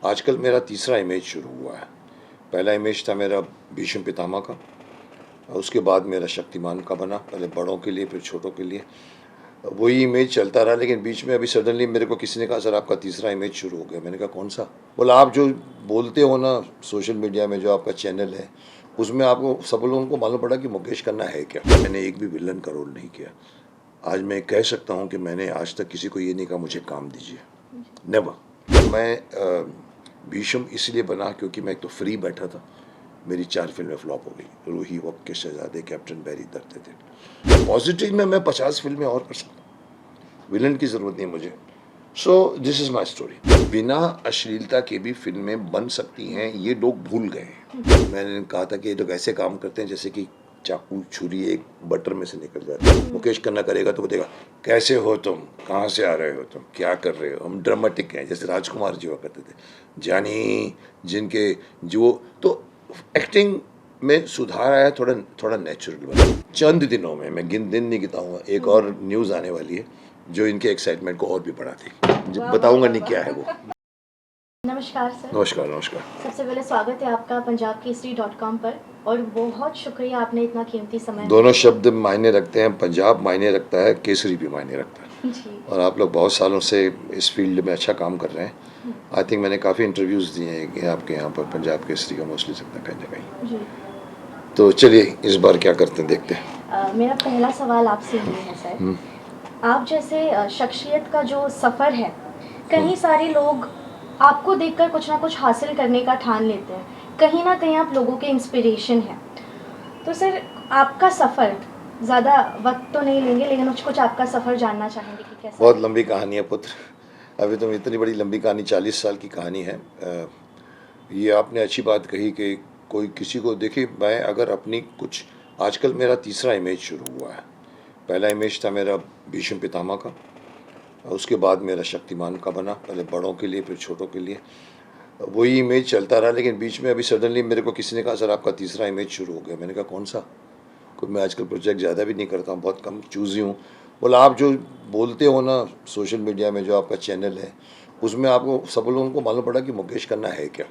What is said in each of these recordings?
आजकल मेरा तीसरा इमेज शुरू हुआ है। पहला इमेज था मेरा भीष्म पितामह का, उसके बाद मेरा शक्तिमान का बना, पहले बड़ों के लिए फिर छोटों के लिए। वही इमेज चलता रहा, लेकिन बीच में अभी सडनली मेरे को किसी ने कहा सर आपका तीसरा इमेज शुरू हो गया। मैंने कहा कौन सा? बोला आप जो बोलते हो ना सोशल मीडिया में, जो आपका चैनल है उसमें आपको सब लोगों को मालूम पड़ा कि मुकेश खन्ना है क्या। मैंने एक भी विलन का रोल नहीं किया। आज मैं कह सकता हूँ कि मैंने आज तक किसी को ये नहीं कहा मुझे काम दीजिए, नेवर। मैं भीष्म इसलिए बना क्योंकि मैं एक तो फ्री बैठा था, मेरी 4 फिल्में फ्लॉप हो गई, रूही, वक्त के शहजादे, कैप्टन बैरी, दर्द थे। पॉजिटिव में मैं 50 फिल्में और कर सकता हूँ, विलन की ज़रूरत नहीं मुझे। So this is my story. बिना अश्लीलता के भी फिल्में बन सकती हैं, ये लोग भूल गए हैं। मैंने कहा था कि ये लोग ऐसे काम करते हैं जैसे कि चाकू छुरी एक बटर में से निकल जाती है। मुकेश खन्ना करेगा तो वो देगा कैसे हो तुम, कहाँ से आ रहे हो तुम, क्या कर रहे हो। हम ड्रामेटिक हैं, जैसे राजकुमार जी हुआ करते थे, जानी जिनके जो। तो एक्टिंग में सुधार आया, थोड़ा थोड़ा नेचुरल बना। चंद दिनों में, मैं दिन नहीं गिताऊंगा, एक और न्यूज़ आने वाली है जो इनके एक्साइटमेंट को और भी बढ़ाती है। बताऊंगा नहीं क्या है वो। नमस्कार सर। नमस्कार नमस्कार। सबसे पहले स्वागत है आपका पंजाबकेसरी.com पर, और बहुत शुक्रिया आपने इतना कीमती समय। दोनों शब्द मायने रखते हैं, पंजाब मायने रखता है, केसरी भी मायने रखता है जी। और आप लोग बहुत सालों से इस फील्ड में अच्छा काम कर रहे हैं। आई थिंक मैंने काफ़ी इंटरव्यूज़ दिए हैं आपके यहाँ पर पंजाब केसरी का, मोस्टली सकता कहीं ना कहीं जी। तो चलिए इस बार क्या करते हैं देखते हैं। मेरा पहला सवाल आपसे ये है सर, आप जैसे शख्सियत का जो सफ़र है, कहीं सारे लोग आपको देखकर कुछ ना कुछ हासिल करने का ठान लेते हैं, कहीं ना कहीं आप लोगों के इंस्पिरेशन हैं। तो सर आपका सफ़र, ज़्यादा वक्त तो नहीं लेंगे लेकिन कुछ आपका सफ़र जानना चाहेंगे कि कैसा। बहुत लंबी कहानी है पुत्र, अभी तुम इतनी बड़ी लंबी कहानी, 40 साल की कहानी है। ये आपने अच्छी बात कही कि कोई किसी को देखिए, मैं अगर अपनी कुछ, आजकल मेरा तीसरा इमेज शुरू हुआ है। पहला इमेज था मेरा भीष्म पितामह का, उसके बाद मेरा शक्तिमान का बना, पहले बड़ों के लिए फिर छोटों के लिए। वही इमेज चलता रहा, लेकिन बीच में अभी सडनली मेरे को किसी ने कहा सर आपका तीसरा इमेज शुरू हो गया। मैंने कहा कौन सा? कोई, मैं आजकल प्रोजेक्ट ज़्यादा भी नहीं करता हूँ, बहुत कम चूज़ी हूँ। बोला आप जो बोलते हो ना सोशल मीडिया में, जो आपका चैनल है उसमें आपको सब लोगों को मालूम पड़ा कि मुकेश खन्ना है क्या,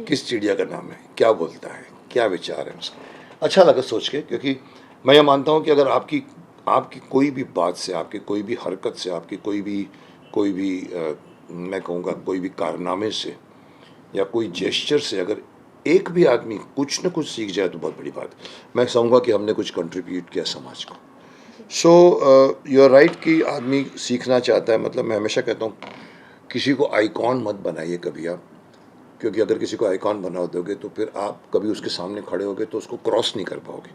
किस चिड़िया का नाम है, क्या बोलता है, क्या विचार है उसका। अच्छा लगा सोच के, क्योंकि मैं ये मानता हूँ कि अगर आपकी आपकी कोई भी बात से, आपकी कोई भी हरकत से, आपकी कोई भी मैं कहूँगा कोई भी कारनामे से या कोई जेस्चर से अगर एक भी आदमी कुछ न कुछ सीख जाए तो बहुत बड़ी बात। मैं समझूंगा कि हमने कुछ कंट्रीब्यूट किया समाज को। सो यू आर राइट कि आदमी सीखना चाहता है। मतलब मैं हमेशा कहता हूँ किसी को आइकॉन मत बनाइए कभी आप, क्योंकि अगर किसी को आइकॉन बना दोगे तो फिर आप कभी उसके सामने खड़े होगे तो उसको क्रॉस नहीं कर पाओगे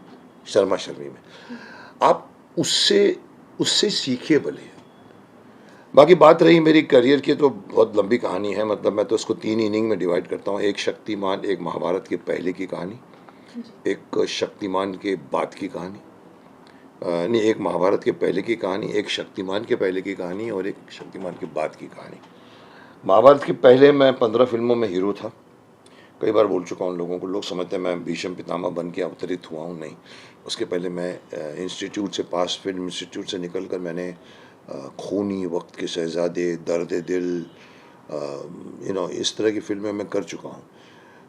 शर्मा शर्मी में। आप उससे उससे सीखिए भले। बाकी बात रही मेरी करियर की, तो बहुत लंबी कहानी है। मतलब मैं तो उसको 3 इनिंग में डिवाइड करता हूँ, एक शक्तिमान, एक महाभारत के पहले की कहानी, एक शक्तिमान के बाद की कहानी, नहीं, एक महाभारत के पहले की कहानी, एक शक्तिमान के पहले की कहानी और एक शक्तिमान के बाद की कहानी। महाभारत के पहले मैं 15 फिल्मों में हीरो था। कई बार बोल चुका हूँ लोगों को, लोग समझते हैं मैं भीष्म पितामह बन के अवतरित हुआ हूँ, नहीं। उसके पहले मैं इंस्टीट्यूट से पास, फिल्म इंस्टीट्यूट से निकल कर मैंने खूनी, वक्त के शहजादे, दर्द दिल, इस तरह की फिल्में मैं कर चुका हूँ।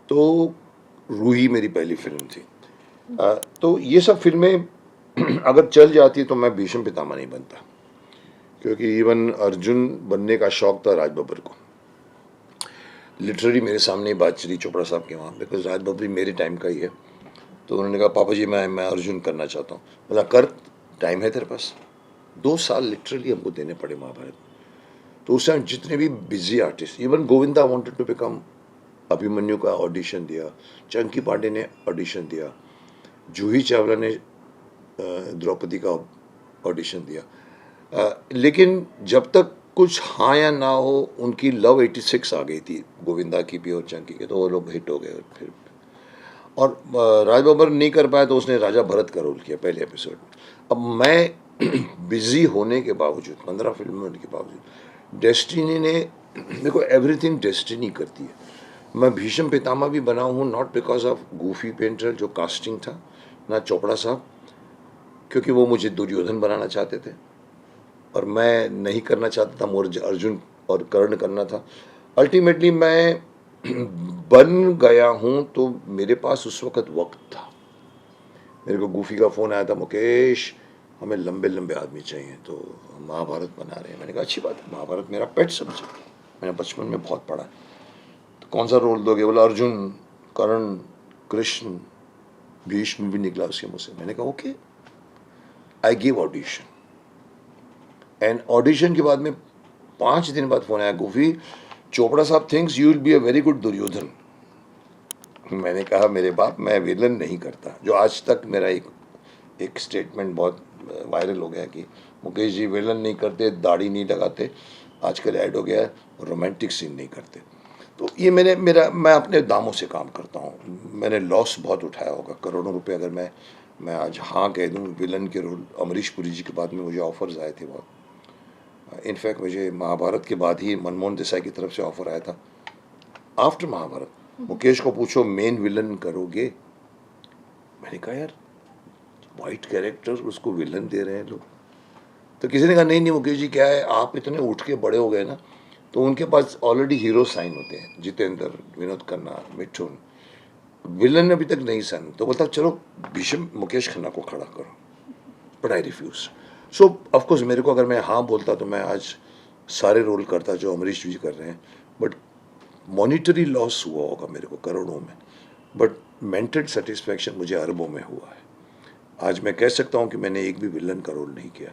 तो रूही मेरी पहली फिल्म थी। तो ये सब फिल्में अगर चल जाती तो मैं भीष्म पितामह नहीं बनता, क्योंकि इवन अर्जुन बनने का शौक था राज बब्बर को। लिटरली मेरे सामने ही बात चली चोपड़ा साहब के वहाँ, बिकॉज राज बब्बर मेरे टाइम का ही है। तो उन्होंने कहा पापा जी मैं अर्जुन करना चाहता हूँ। बोला कर, टाइम है तेरे पास। 2 साल लिटरली हमको देने पड़े महाभारत। तो उस टाइम जितने भी busy artist, even Govinda wanted to become, Abhimanyu का ऑडिशन दिया, चंकी पांडे ने ऑडिशन दिया, जूही चावला ने द्रौपदी का ऑडिशन दिया, लेकिन जब तक कुछ हाँ या ना हो, उनकी लव 86 आ गई थी गोविंदा की भी और चंकी के, तो वो लोग हिट हो गए। फिर और राज बब्बर नहीं कर पाया तो उसने राजा भरत का रोल किया पहले एपिसोड में। अब मैं बिजी होने के बावजूद, 15 फिल्में होने के बावजूद, डेस्टिनी ने, देखो एवरीथिंग डेस्टिनी करती है। मैं भीष्म पितामह भी बना हूँ not because of Goofy painter जो कास्टिंग था, ना चोपड़ा साहब, क्योंकि वो मुझे दुर्योधन बनाना चाहते थे और मैं नहीं करना चाहता था, मोर अर्जुन और कर्ण करना था। अल्टीमेटली मैं बन गया हूँ तो मेरे पास उस वक्त वक्त था। मेरे को गूफी का फ़ोन आया था, मुकेश हमें लंबे लंबे आदमी चाहिए, तो महाभारत बना रहे हैं। मैंने कहा अच्छी बात है, महाभारत मेरा पेट सब्जेक्ट, मैंने बचपन में बहुत पढ़ा। तो कौन सा रोल दोगे? बोला अर्जुन, कर्ण, कृष्ण, भीष्म भी निकला उसके मुँह से। मैंने कहा okay, I give audition. And audition के बाद में 5 दिन बाद फ़ोन आया, गूफी चोपड़ा साहब thinks you will be a very good Duryodhana. मैंने कहा मेरे बाप, मैं विलन नहीं करता। जो आज तक मेरा एक स्टेटमेंट बहुत वायरल हो गया कि मुकेश जी विलन नहीं करते, दाढ़ी नहीं लगाते, आजकल ऐड हो गया है, रोमांटिक सीन नहीं करते। तो ये मैं अपने दामों से काम करता हूँ। मैंने लॉस बहुत उठाया होगा, करोड़ों रुपए। अगर मैं आज हाँ कह दूँ विलन के रोल, अमरीश पुरी जी के बाद में मुझे ऑफर्स आए थे बहुत। इनफैक्ट मुझे महाभारत के बाद ही मनमोहन देसाई की तरफ से ऑफर आया था। आफ्टर महाभारत मुकेश को पूछो मेन विलन करोगे? मैंने कहा यार वाइट कैरेक्टर, उसको विलन दे रहे हैं लोग। तो किसी ने कहा नहीं नहीं मुकेश जी, क्या है आप इतने उठ के बड़े हो गए ना, तो उनके पास ऑलरेडी हीरो साइन होते हैं, जितेंद्र, विनोद खन्ना, मिठुन, विलन अभी तक नहीं साइन। तो बोलता चलो भीष्म मुकेश खन्ना को खड़ा करो, but I refuse. So of course मेरे को अगर मैं हाँ बोलता तो मैं आज सारे रोल करता जो अमरीश जी कर रहे हैं, बट मॉनिटरी लॉस हुआ होगा मेरे को करोड़ों में, बट मेंटल सेटिस्फैक्शन मुझे अरबों में हुआ है। आज मैं कह सकता हूँ कि मैंने एक भी विलन का रोल नहीं किया।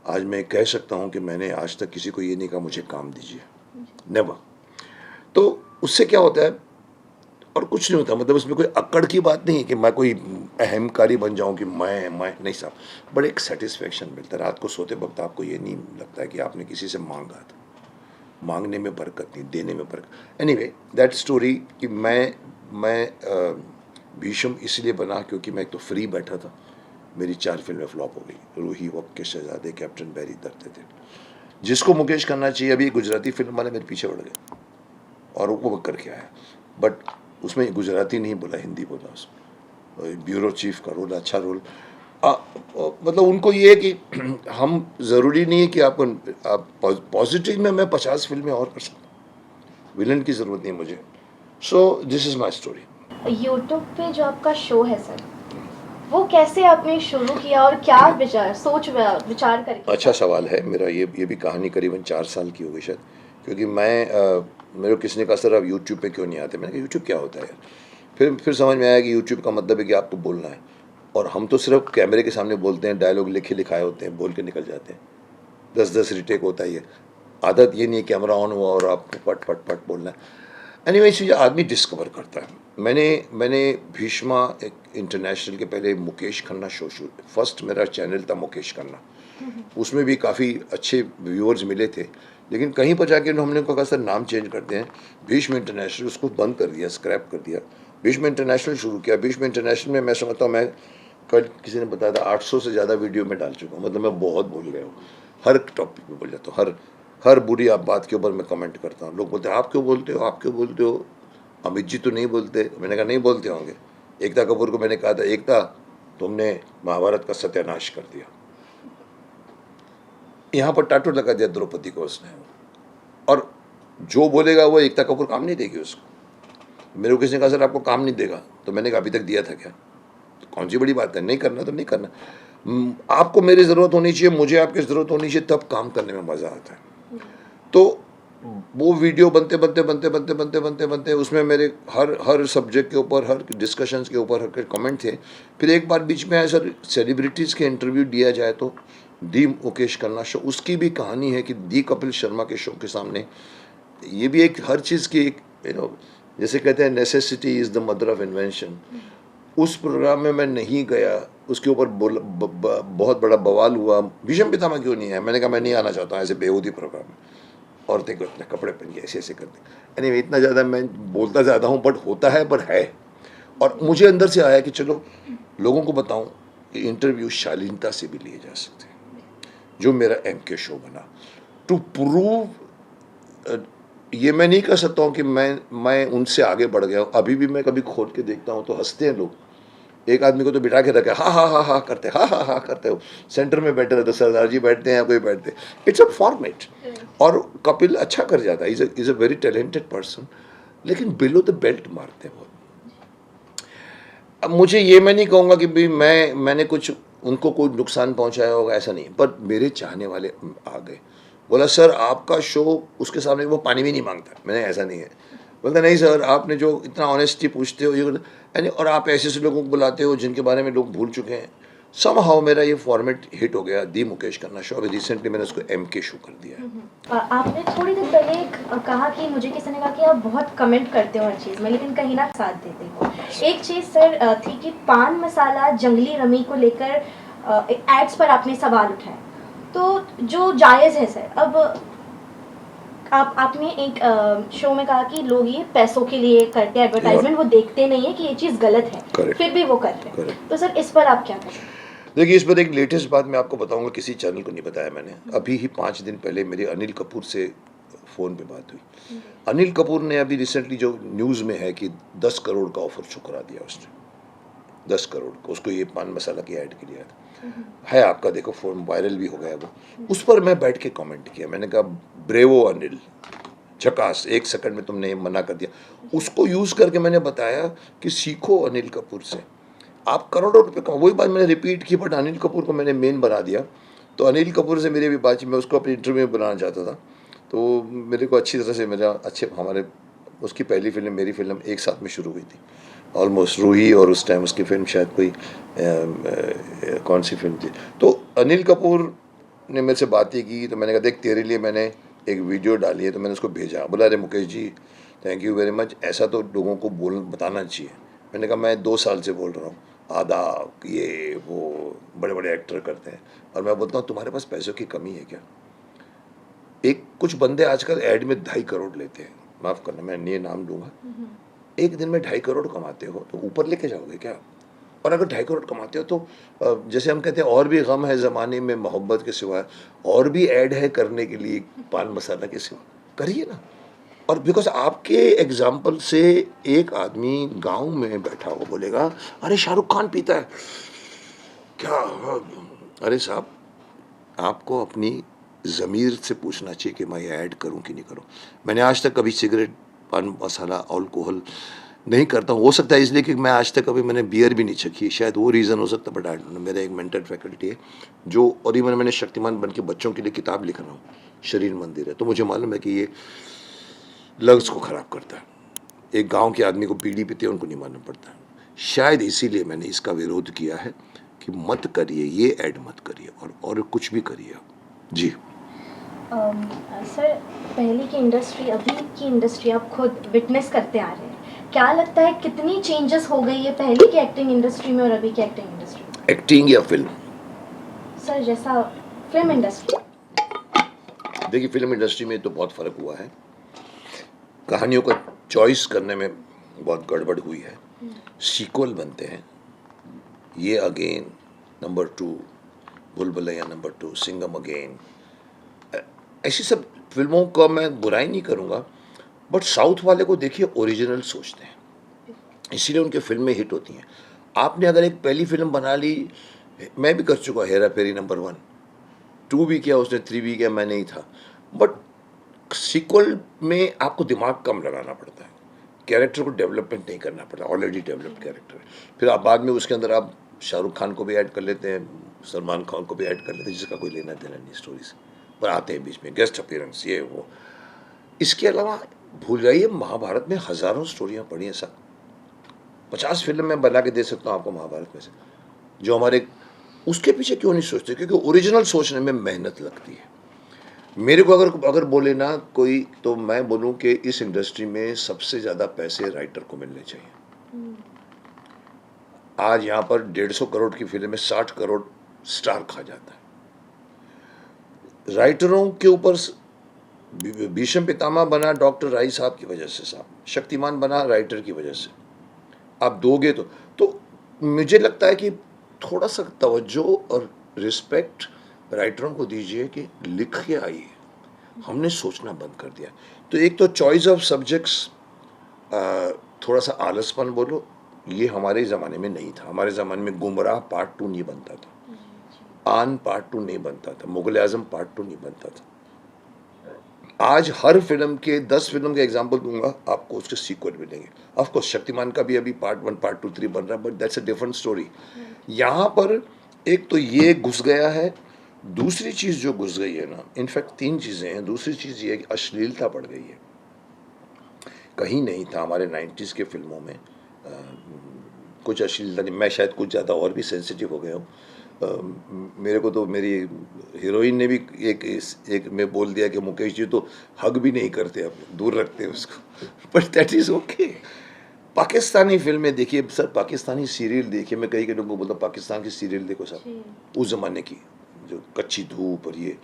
आज मैं कह सकता हूँ कि मैंने आज तक किसी को ये नहीं कहा मुझे काम दीजिए, नेवर। तो उससे क्या होता है, और कुछ नहीं होता, मतलब उसमें कोई अकड़ की बात नहीं है कि मैं कोई अहमकारी बन जाऊं कि मैं नहीं साहब, बट एक सेटिस्फेक्शन मिलता है। रात को सोते वक्त आपको ये नहीं लगता है कि आपने किसी से मांगा था। मांगने में बरकत नहीं, देने में बरकत। एनीवे दैट स्टोरी कि मैं भीष्म इसलिए बना क्योंकि मैं एक तो फ्री बैठा था, मेरी 4 फिल्में फ्लॉप हो गई, रूही, वक्त के शहजादे, कैप्टन बैरी, दर्द थे, जिसको मुकेश करना चाहिए। अभी गुजराती फिल्म वाले मेरे पीछे पड़ गए और वो करके आया, बट उसमें गुजराती नहीं बोला, हिंदी बोला। उसमें ब्यूरो चीफ का रोल, अच्छा रोल। मतलब उनको ये है कि हम ज़रूरी नहीं है कि आप पॉजिटिव में मैं 50 फिल्में और कर सकता हूँ, विलन की ज़रूरत नहीं मुझे। So this is my story. YouTube पे जो आपका शो है सर, वो कैसे आपने शुरू किया और क्या विचार करके? अच्छा सवाल है मेरा। ये भी कहानी करीबन 4 साल की हो गई शायद, क्योंकि मेरे को किसी ने कहा सर आप यूट्यूब पे क्यों नहीं आते? मैंने कहा यूट्यूब क्या होता है यार। फिर समझ में आया कि यूट्यूब का मतलब है कि आपको बोलना है, और हम तो सिर्फ कैमरे के सामने बोलते हैं, डायलॉग लिखे लिखाए होते हैं, बोल के निकल जाते हैं। 10-10 रिटेक होता है। ये आदत ये नहीं है कैमरा ऑन हुआ और आपको फट फट फट बोलना है। एनीवे ये आदमी डिस्कवर करता है। मैंने भीष्मा एक इंटरनेशनल के पहले मुकेश खन्ना शो शुरू, फर्स्ट मेरा चैनल था मुकेश खन्ना, उसमें भी काफ़ी अच्छे व्यूअर्स मिले थे। लेकिन कहीं पर जाके हमने कहा सर नाम चेंज करते हैं, भीष्म इंटरनेशनल, उसको बंद कर दिया, स्क्रैप कर दिया, भीष्म इंटरनेशनल शुरू किया। भीष्म इंटरनेशनल में मैं समझता हूँ, मैं कल किसी ने बताया था 800 से ज़्यादा वीडियो में डाल चुका हूँ। मतलब मैं बहुत बोल गया हूँ, हर टॉपिक पे बोल जाता हूँ, हर बुरी आप बात के ऊपर मैं कमेंट करता हूँ। लोग बोलते हैं आप क्यों बोलते हो, आप क्यों बोलते हो, अमित जी तो नहीं बोलते। मैंने कहा नहीं बोलते होंगे। एकता कपूर को मैंने कहा था एकता तुमने महाभारत का सत्यानाश कर दिया, यहाँ पर टाटू लगा दिया द्रौपदी को उसने, और जो बोलेगा वो एकता कपूर काम नहीं देगी उसको। मेरे को किसी ने कहा सर आपको काम नहीं देगा, तो मैंने कहा अभी तक दिया था क्या? तो कौन सी बड़ी बात है, नहीं करना तो नहीं करना। आपको मेरी ज़रूरत होनी चाहिए, मुझे आपकी ज़रूरत होनी चाहिए, तब काम करने में मज़ा आता है। तो वो वीडियो बनते उसमें मेरे हर सब्जेक्ट के ऊपर, हर डिस्कशंस के ऊपर हर कमेंट थे। फिर एक बार बीच में आया सर सेलिब्रिटीज़ के इंटरव्यू दिया जाए तो दी मुकेश खन्ना शो, उसकी भी कहानी है कि दी कपिल शर्मा के शो के सामने ये भी एक हर चीज़ की एक जैसे कहते हैं necessity is the mother of invention. उस प्रोग्राम में मैं नहीं गया, उसके ऊपर बहुत बड़ा बवाल हुआ, भीष्म पितामह क्यों नहीं है? मैंने कहा मैं नहीं आना चाहता हूँ ऐसे बेहूदी प्रोग्राम में, औरतें करते हैं कपड़े पहन के ऐसे करते हैं। एनीवे इतना ज़्यादा मैं बोलता ज़्यादा हूँ, बट होता है, बट है। और मुझे अंदर से आया कि चलो लोगों को बताऊँ कि इंटरव्यू शालीनता से भी लिए जा सकते हैं, जो मेरा MK शो बना टू प्रूव। ये मैं नहीं कह सकता हूँ कि मैं उनसे आगे बढ़ गया हूँ। अभी भी मैं कभी खोल के देखता हूँ तो हंसते हैं लोग। एक आदमी को तो बिठा के रखे, हा करते, हा करते हो, सेंटर में बैठे रहते, सरदार जी बैठते हैं या कोई बैठते, इट्स अ फॉर्मेट। और कपिल अच्छा कर जाता है, is a very talented person. लेकिन बिलो द बेल्ट मारते हैं बहुत। अब मुझे ये मैं नहीं कहूँगा कि भाई मैंने कुछ उनको कोई नुकसान पहुंचाया होगा, ऐसा नहीं, पर मेरे चाहने वाले आ गए, बोला सर आपका शो, उसके सामने वो पानी भी नहीं मांगता, मैंने ऐसा नहीं है, बोलता नहीं सर आपने जो इतना ऑनेस्टी पूछते हो ये यानी, और आप ऐसे ऐसे लोगों को बुलाते हो जिनके बारे में लोग भूल चुके हैं। समहाउ मेरा ये फॉर्मेट हिट हो गया, दी मुकेश खन्ना शो। अभी रिसेंटली मैंने उसको MK शो कर दिया है। आपने थोड़ी देर पहले कहा कि मुझे किसी ने कहा कि आप बहुत कमेंट करते हो हर चीज़ में लेकिन कहीं ना साथ देते हो। एक चीज़ सर थी कि पान मसाला जंगली रमी को लेकर एड्स पर आपने सवाल उठाए, तो जो जायज़ है सर। अब आपने एक शो में कहा कि लोग ये पैसों के लिए करते हैं एडवर्टाइजमेंट, वो देखते नहीं है कि ये चीज़ गलत है, Correct. फिर भी वो कर रहे हैं। Correct. तो सर इस पर आप क्या कहें? देखिए, इस पर एक लेटेस्ट बात मैं आपको बताऊंगा, किसी चैनल को नहीं बताया मैंने। अभी ही 5 दिन पहले मेरी अनिल कपूर से फ़ोन पे बात हुई। अनिल कपूर ने अभी रिसेंटली जो न्यूज़ में है कि 10 करोड़ का ऑफर चुकरा दिया उसने, 10 करोड़ का, उसको ये पान मसाला की ऐड के लिए है। आपका देखो फ़ोन वायरल भी हो गया वो। उस पर मैं बैठ के कमेंट किया, मैंने कहा ब्रेवो अनिल, झकास, 1 सेकंड में तुमने मना कर दिया। उसको यूज़ करके मैंने बताया कि सीखो अनिल कपूर से, आप करोड़ों रुपए कमाओ। वही बात मैंने रिपीट की, बट अनिल कपूर को मैंने मेन बना दिया। तो अनिल कपूर से मेरी भी बातचीत, मैं उसको अपने इंटरव्यू में बनाना चाहता था, तो मेरे को अच्छी तरह से मेरा हमारे उसकी पहली फिल्म मेरी फिल्म एक साथ में शुरू हुई थी ऑलमोस्ट, रूही, और उस टाइम उसकी फिल्म शायद कोई कौन सी फिल्म थी। तो अनिल कपूर ने मेरे से बातें की, तो मैंने कहा देख तेरे लिए मैंने एक वीडियो डाली है, तो मैंने उसको भेजा। बोला अरे Mukesh ji thank you very much, ऐसा तो लोगों को बताना चाहिए। मैंने कहा मैं 2 साल से बोल रहा हूँ, आधा ये वो बड़े बड़े एक्टर करते हैं, और मैं बोलता हूँ तुम्हारे पास पैसों की कमी है क्या? एक कुछ बंदे आजकल ऐड में 2.5 करोड़ लेते हैं, माफ़ करना मैं ये नाम लूँगा, एक दिन में 2.5 करोड़ कमाते हो तो ऊपर लेके जाओगे क्या? और अगर 2.5 करोड़ कमाते हो तो जैसे हम कहते हैं और भी गम है ज़माने में मोहब्बत के सिवा, और भी ऐड है करने के लिए पान मसाला के सिवा, करिए ना। और बिकॉज आपके एग्जाम्पल से एक आदमी गांव में बैठा हुआ बोलेगा अरे शाहरुख खान पीता है क्या? अरे साहब, आपको अपनी ज़मीर से पूछना चाहिए कि मैं ये ऐड करूं कि नहीं करूं। मैंने आज तक कभी सिगरेट, पान मसाला, अल्कोहल नहीं करता हूँ। हो सकता है इसलिए कि मैं आज तक कभी मैंने बियर भी नहीं चखी, शायद वो रीज़न हो सकता है, बट आई डोंट नो। मेरा एक मेंटल फैकल्टी है जो, और इवन मैंने शक्तिमान बन के बच्चों के लिए किताब लिख रहा हूँ, शरीर मंदिर है, तो मुझे मालूम है कि ये लंग्स को ख़राब करता है। एक गांव के आदमी को बीड़ी पीते उनको नहीं मालूम पड़ता। शायद इसीलिए मैंने इसका विरोध किया है कि मत करिए, ये ऐड मत करिए, और कुछ भी करिए जी। सर पहले की इंडस्ट्री, अभी की इंडस्ट्री आप खुद विटनेस करते आ रहे हैं, क्या लगता है कितनी चेंजेस हो गई है पहले की एक्टिंग इंडस्ट्री में और अभी की एक्टिंग इंडस्ट्री में? एक्टिंग या फिल्म? सर जैसा फिल्म इंडस्ट्री। देखिए, फिल्म इंडस्ट्री में तो बहुत फ़र्क हुआ है, कहानियों का चॉइस करने में बहुत गड़बड़ हुई है। सीक्वल बनते हैं, ये again, number 2, Bhool-Bhulaiyaa number 2, Singham again, ऐसी सब फिल्मों का मैं बुराई नहीं करूँगा, बट साउथ वाले को देखिए ओरिजिनल सोचते हैं, इसीलिए उनके फिल्में हिट होती हैं। आपने अगर एक पहली फिल्म बना ली, मैं भी कर चुका, हेरा फेरी नंबर 1, 2 भी किया उसने, 3 भी किया, मैं नहीं था, बट सीक्वल में आपको दिमाग कम लगाना पड़ता है, कैरेक्टर को डेवलपमेंट नहीं करना पड़ता, ऑलरेडी डेवलप्ड कैरेक्टर है। फिर आप बाद में उसके अंदर आप शाहरुख खान को भी ऐड कर लेते हैं, सलमान खान को भी ऐड कर लेते हैं, जिसका कोई लेना देना नहीं स्टोरी से, पर आते हैं बीच में गेस्ट अपीयरेंस, ये वो। इसके अलावा भूल जाइए, महाभारत में हज़ारों स्टोरियाँ पड़ी हैं सब, 50 फिल्म मैं बना के दे सकता हूँ आपको महाभारत में से, जो हमारे उसके पीछे क्यों नहीं सोचते? क्योंकि ओरिजिनल सोचने में मेहनत लगती है। मेरे को अगर बोले ना कोई, तो मैं बोलूँ कि इस इंडस्ट्री में सबसे ज़्यादा पैसे राइटर को मिलने चाहिए। आज यहाँ पर 150 करोड़ की फिल्म में 60 करोड़ स्टार खा जाता है। राइटरों के ऊपर भीष्म पितामह बना डॉक्टर राय साहब की वजह से, साहब शक्तिमान बना राइटर की वजह से। आप दोगे तो मुझे लगता है कि थोड़ा सा तवज्जो और रिस्पेक्ट राइटरों को दीजिए कि लिख के आइए, हमने सोचना बंद कर दिया। तो एक तो चॉइस ऑफ सब्जेक्ट्स, थोड़ा सा आलसपन बोलो, ये हमारे ज़माने में नहीं था। हमारे ज़माने में गुमराह पार्ट 2 नहीं बनता था, आन पार्ट 2 नहीं बनता था, मुगल आज़म पार्ट 2 नहीं बनता था। आज हर फिल्म के 10 फिल्म के एग्जांपल दूंगा, आपको उसके सीक्वल मिलेंगे। ऑफ कोर्स शक्तिमान का भी अभी पार्ट 1 पार्ट 2 3 बन रहा है, but that's a different story. यहाँ पर एक तो ये घुस गया है, दूसरी चीज़ जो घुस गई है ना, इनफैक्ट 3 चीज़ें हैं। दूसरी चीज़ ये है कि अश्लीलता बढ़ गई है। कहीं नहीं था हमारे 90s के फिल्मों में कुछ अश्लीलता नहीं। मैं शायद कुछ ज़्यादा और भी सेंसिटिव हो गया हूँ। मेरे को तो मेरी हीरोइन ने भी एक में बोल दिया कि मुकेश जी तो हग भी नहीं करते, अपने दूर रखते हैं उसको। But that is okay. Pakistani फिल्में देखिए सर, पाकिस्तानी सीरियल देखिए। मैं कई लोगों को बोलता हूँ पाकिस्तान की सीरियल देखो सर, उस ज़माने की जो कच्ची धूप और ये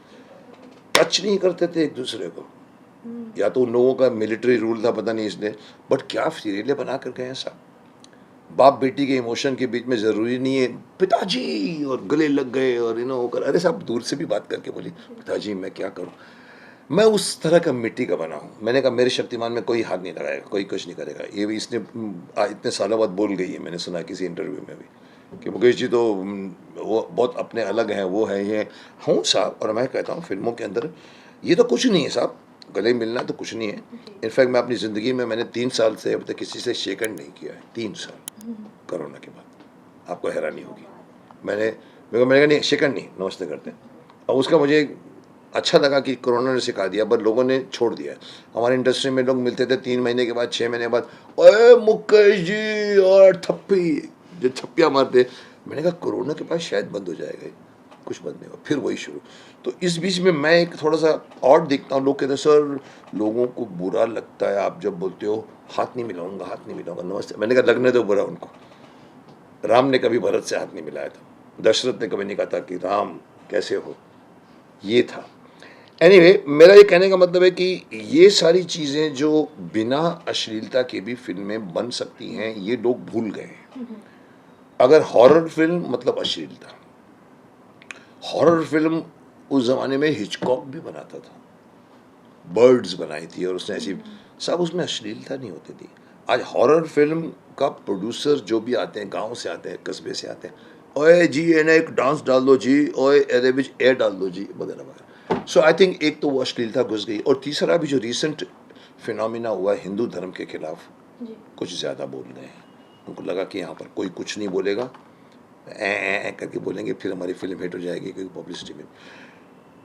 टच नहीं करते थे एक दूसरे को। या तो उन लोगों का मिलिट्री रूल था, पता नहीं इसलिए, बट क्या सीरियलें बना कर गए हैं साहब। बाप बेटी के इमोशन के बीच में ज़रूरी नहीं है पिताजी और गले लग गए और होकर, अरे साहब दूर से भी बात करके बोली पिताजी मैं क्या करूं। मैं उस तरह का मिट्टी का बना हूं। मैंने कहा मेरे शक्तिमान में कोई हाथ नहीं लगाएगा, कोई कुछ नहीं करेगा। ये भी इसने इतने सालों बाद बोल गई है, मैंने सुना किसी इंटरव्यू में भी कि मुकेश जी तो वो बहुत अपने अलग हैं, वो हैं ये हूँ साहब। और मैं कहता हूँ फिल्मों के अंदर ये तो कुछ नहीं है साहब, गले मिलना तो कुछ नहीं है। इनफैक्ट मैं अपनी ज़िंदगी में मैंने 3 साल से अब तक किसी से शेक हैंड नहीं किया है, 3 साल कोरोना के बाद। आपको हैरानी होगी, मैंने कहा नहीं शेक हैंड नहीं, नमस्ते करते हैं। और उसका मुझे अच्छा लगा कि कोरोना ने सिखा दिया, पर लोगों ने छोड़ दिया। हमारी इंडस्ट्री में लोग मिलते थे 3 महीने के बाद, 6 महीने के बाद, ओए मुकेश जी और थप्पी, जो छप्पियाँ मारते। मैंने कहा कोरोना के बाद शायद बंद हो जाएगा, कुछ बंद नहीं हुआ, फिर वही शुरू। तो इस बीच में मैं एक थोड़ा सा और देखता हूँ, लोग कहते हैं सर लोगों को बुरा लगता है आप जब बोलते हो हाथ नहीं मिलाऊंगा, हाथ नहीं मिलाऊंगा, नमस्ते। मैंने कहा लगने दो बुरा उनको। राम ने कभी भरत से हाथ नहीं मिलाया था, दशरथ ने कभी नहीं कहा था कि राम कैसे हो, ये था। एनीवे, मेरा ये कहने का मतलब है कि ये सारी चीज़ें जो बिना अश्लीलता के भी फिल्में बन सकती हैं, ये लोग भूल गए हैं। अगर हॉरर फिल्म मतलब अश्लीलता, हॉरर फिल्म उस ज़माने में हिचकॉक भी बनाता था, बर्ड्स बनाई थी और उसने ऐसी सब, उसमें अश्लीलता नहीं होती थी। आज हॉरर फिल्म का प्रोड्यूसर जो भी आते हैं, गांव से आते हैं, कस्बे से आते हैं, ओए जी ये ना एक डांस डाल दो जी, ओए एरे बिच एयर डाल दो जी, वगैरह वगैरह। सो आई थिंक एक तो वो अश्लीलता घुस गई, और तीसरा भी जो रिसेंट फिनोमिना हुआ हिंदू धर्म के खिलाफ, कुछ ज़्यादा बोल रहे हैं। उनको लगा कि यहाँ पर कोई कुछ नहीं बोलेगा, ए करके बोलेंगे, फिर हमारी फिल्म हिट हो जाएगी क्योंकि पब्लिसिटी में।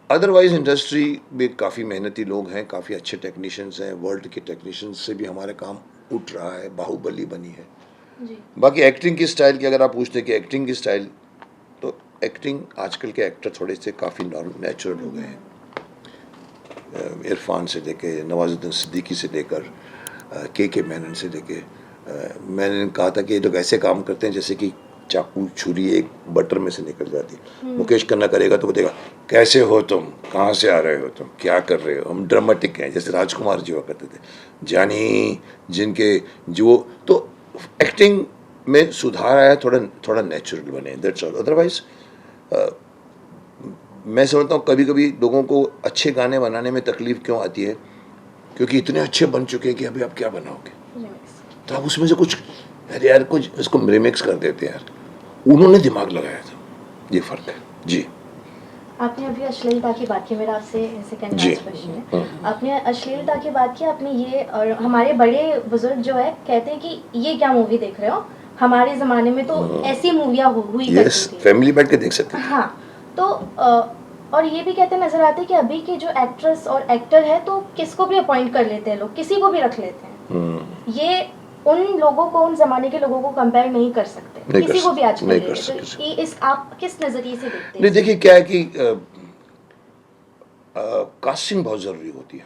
अदरवाइज इंडस्ट्री में काफ़ी मेहनती लोग हैं, काफ़ी अच्छे टेक्नीशियंस हैं, वर्ल्ड के टेक्नीशियंस से भी हमारा काम उठ रहा है, बाहुबली बनी है जी। बाकी एक्टिंग की स्टाइल की अगर आप पूछते हैं कि एक्टिंग की स्टाइल, तो एक्टिंग आजकल के एक्टर थोड़े से काफ़ी नेचुरल हो गए हैं। इरफान से लेके नवाजुद्दीन सिद्दीकी से लेकर के मेनन से लेके, मैंने कहा था कि ये लोग ऐसे काम करते हैं जैसे कि चाकू छुरी एक बटर में से निकल जाती है। मुकेश खन्ना करेगा तो बोलेगा कैसे हो तुम, कहाँ से आ रहे हो तुम, क्या कर रहे हो। हम ड्रामेटिक हैं, जैसे राजकुमार जी हुआ करते थे, जानी जिनके जो, तो एक्टिंग में सुधार आया, थोड़ा थोड़ा नेचुरल बने, दैट्स ऑल। अदरवाइज मैं समझता हूँ कभी कभी लोगों को अच्छे गाने बनाने में तकलीफ क्यों आती है, क्योंकि इतने अच्छे बन चुके हैं कि अभी आप क्या बनाओगे, तो आप उसमें से कुछ अरे यार कुछ इसको रिमिक्स कर देते हैं यार। उन्होंने दिमाग लगाया था, ये फर्क है जी। आपने अभी अश्लीलता की बात की, मेरा आपसे सेकंड लास्ट क्वेश्चन है। आपने अश्लीलता की बात की, आपने ये, और हमारे बड़े बुजुर्ग जो है कहते हैं कि ये क्या मूवी देख रहे हो, हमारे ज़माने में तो ऐसी मूवियाँ हुई करती थी, फैमिली बैठ के देख सकते हैं। हाँ, तो और ये भी कहते नजर आते हैं कि अभी के जो एक्ट्रेस और एक्टर है तो किसको भी अपॉइंट कर लेते हैं लोग, किसी को भी रख लेते हैं। ये उन लोगों को, उन जमाने के लोगों को कंपेयर नहीं कर सकते, किसी को भी आज नहीं कर सकते। तो इस आप किस नजरिए से देखते हैं? नहीं देखिए क्या है कि कास्टिंग बहुत ज़रूरी होती है,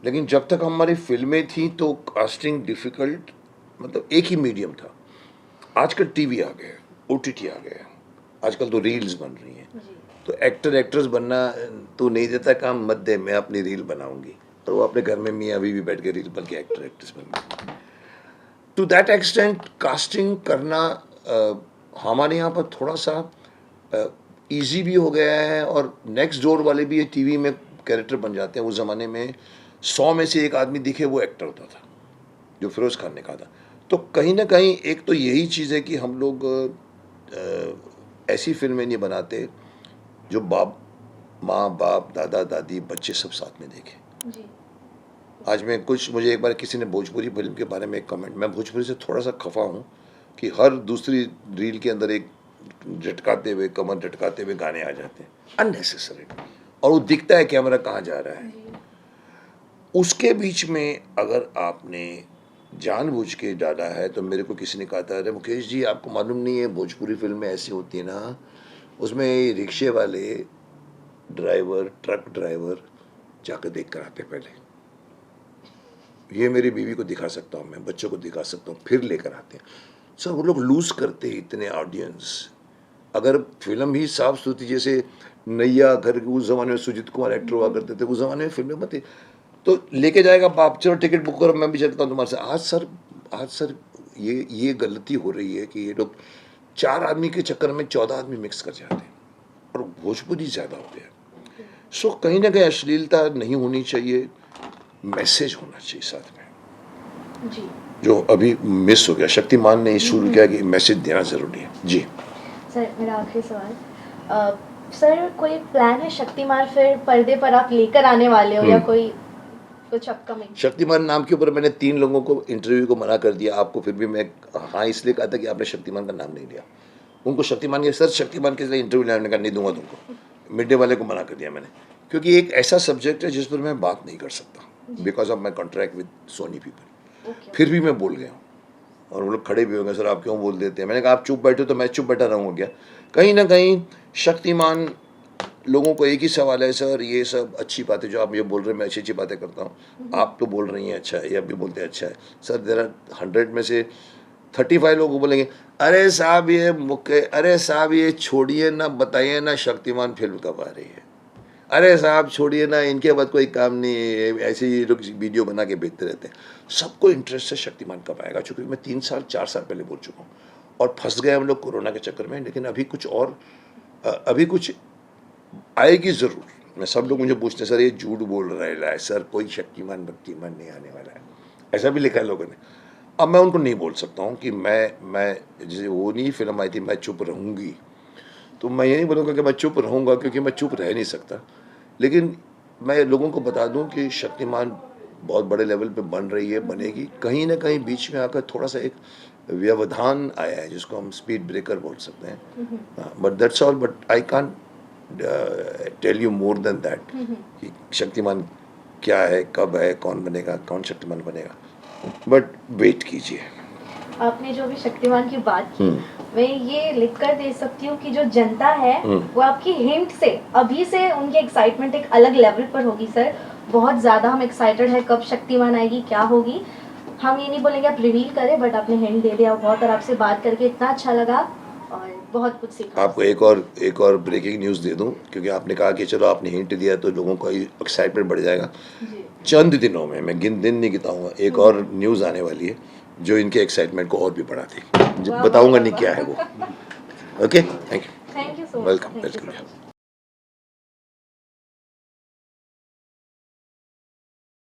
लेकिन जब तक हमारी फिल्में थी तो कास्टिंग डिफ़िकल्ट, मतलब एक ही मीडियम था। आजकल टीवी आ गया, ओटीटी आ गया, आजकल तो रील्स बन रही हैं, तो एक्टर एक्ट्रेस बनना तो नहीं देता काम, मत दे मैं अपनी रील बनाऊंगी, और वो अपने घर में मियाँ बीवी बैठ के रील बन के एक्टर एक्ट्रेस बन गई। टू दैट एक्सटेंट कास्टिंग करना हमारे यहाँ पर थोड़ा सा इजी भी हो गया है, और नेक्स्ट डोर वाले भी ये टीवी में कैरेक्टर बन जाते हैं। उस ज़माने में 100 में से एक आदमी दिखे वो एक्टर होता था, जो फिरोज़ खान ने कहा था। तो कहीं ना कहीं एक तो यही चीज़ है कि हम लोग ऐसी फिल्में नहीं बनाते जो माँ बाप दादा दादी बच्चे सब साथ में देखें। जी। आज मैं कुछ मुझे एक बार किसी ने भोजपुरी फिल्म के बारे में एक कमेंट, मैं भोजपुरी से थोड़ा सा खफा हूँ कि हर दूसरी रील के अंदर एक झटकाते हुए कमर झटकाते हुए गाने आ जाते हैं अननेसेसरी, और वो दिखता है कैमरा कहाँ जा रहा है। जी। उसके बीच में अगर आपने जानबूझ के डाला है तो मेरे को किसी ने कहा था, अरे मुकेश जी आपको मालूम नहीं है भोजपुरी फिल्में ऐसी होती है ना, उसमें रिक्शे वाले ड्राइवर ट्रक ड्राइवर जाकर देख कर आते पहले, ये मेरी बीवी को दिखा सकता हूँ, मैं बच्चों को दिखा सकता हूँ, फिर लेकर आते हैं। सर वो लोग लूज करते हैं इतने ऑडियंस। अगर फिल्म ही साफ सुथरी, जैसे नैया घर के उस जमाने में सुजीत कुमार एक्टर हुआ करते थे, उस जमाने में फिल्में मत थी, तो लेके जाएगा बाप, चलो टिकट बुक करो मैं भी चलता हूँ तुम्हारे साथ। आज सर ये गलती हो रही है कि ये लोग 4 आदमी के चक्कर में 14 आदमी मिक्स कर जाते हैं और भोजपुरी ज़्यादा हो गया। सो कहीं ना कहीं अश्लीलता नहीं होनी चाहिए, मैसेज होना चाहिए साथ में, जी। जो अभी मिस हो गया। शक्तिमान ने शुरू किया कि मैसेज देना ज़रूरी है। जी सर मेरा आखिरी सवाल, सर कोई प्लान है शक्तिमान फिर पर्दे पर आप लेकर आने वाले हो, या कोई कुछ अपकमिंग? शक्तिमान नाम के ऊपर मैंने 3 लोगों को इंटरव्यू को मना कर दिया, आपको फिर भी मैं हाँ इसलिए कहा था कि आपने शक्तिमान का नाम नहीं लिया। उनको शक्तिमान के, सर शक्तिमान के लिए इंटरव्यू लेने का नहीं दूंगा तुमको, मिड डे वाले को मना कर दिया मैंने, क्योंकि एक ऐसा सब्जेक्ट है जिस पर मैं बात नहीं कर सकता because of my contract with Sony people. Okay. फिर भी मैं बोल गया हूँ और वो लोग खड़े भी होंगे, सर आप क्यों बोल देते हैं। मैंने कहा आप चुप बैठे तो मैं चुप बैठा रहूँगा क्या। कहीं ना कहीं शक्तिमान लोगों को एक ही सवाल है, सर ये सब अच्छी बातें जो आप ये बोल रहे हैं, मैं अच्छी अच्छी बातें करता हूँ, आप तो बोल रही हैं अच्छा है, या भी बोलते हैं अच्छा है। सर देर आर 100 में से 35 लोग बोलेंगे अरे साहब ये मुक्के, अरे साहब ये छोड़िए ना, बताइए ना शक्तिमान फिल्म कब आ रही है, अरे साहब छोड़िए ना, इनके बाद कोई काम नहीं है, ऐसे ही लोग वीडियो बना के भेजते रहते हैं। सबको इंटरेस्ट है शक्तिमान कब आएगा, चूँकि मैं 3 साल 4 साल पहले बोल चुका हूँ और फंस गए हम लोग कोरोना के चक्कर में। लेकिन अभी कुछ और, अभी कुछ आएगी ज़रूर। मैं सब लोग मुझे पूछते हैं सर ये झूठ बोल रहा है सर, कोई शक्तिमान भक्तिमान नहीं आने वाला है, ऐसा भी लिखा है लोगों ने। अब मैं उनको नहीं बोल सकता हूँ कि मैं जैसे वो नहीं फिल्म आई थी मैं चुप रहूँगी, तो मैं ये नहीं बोलूँगा कि मैं चुप रहूँगा, क्योंकि मैं चुप रह नहीं सकता। लेकिन मैं लोगों को बता दूँ कि शक्तिमान बहुत बड़े लेवल पे बन रही है, बनेगी। कहीं ना कहीं बीच में आकर थोड़ा सा एक व्यवधान आया है जिसको हम स्पीड ब्रेकर बोल सकते हैं, but that's all. But I can't tell you more than that कि शक्तिमान क्या है, कब है, कौन बनेगा, कौन शक्तिमान बनेगा, बट वेट कीजिए। आपने जो भी शक्तिमान की बात की, मैं ये लिख कर दे सकती हूँ कि जो जनता है वो आपकी हिंट से अभी से उनकी एक्साइटमेंट एक अलग लेवल पर होगी सर। बहुत ज़्यादा हम एक्साइटेड है कब शक्तिमान आएगी, क्या होगी। हम ये नहीं बोलेंगे आप रिवील करें, बट आपने हिंट दे दिया बहुत, और आपसे बात करके इतना अच्छा लगा और बहुत कुछ सीखा। आपको एक और ब्रेकिंग न्यूज़ दे दूं, क्योंकि आपने कहा कि चलो आपने हिंट दिया तो लोगों का एक्साइटमेंट बढ़ जाएगा। जी। चंद दिनों में, मैं दिन नहीं गिताऊंगा, एक और न्यूज़ आने वाली है जो इनके एक्साइटमेंट को और भी बढ़ा देगी। वाह, बताऊंगा वाह, नहीं वाह। क्या है वो। Okay, thank you, thank you so much. Welcome welcome.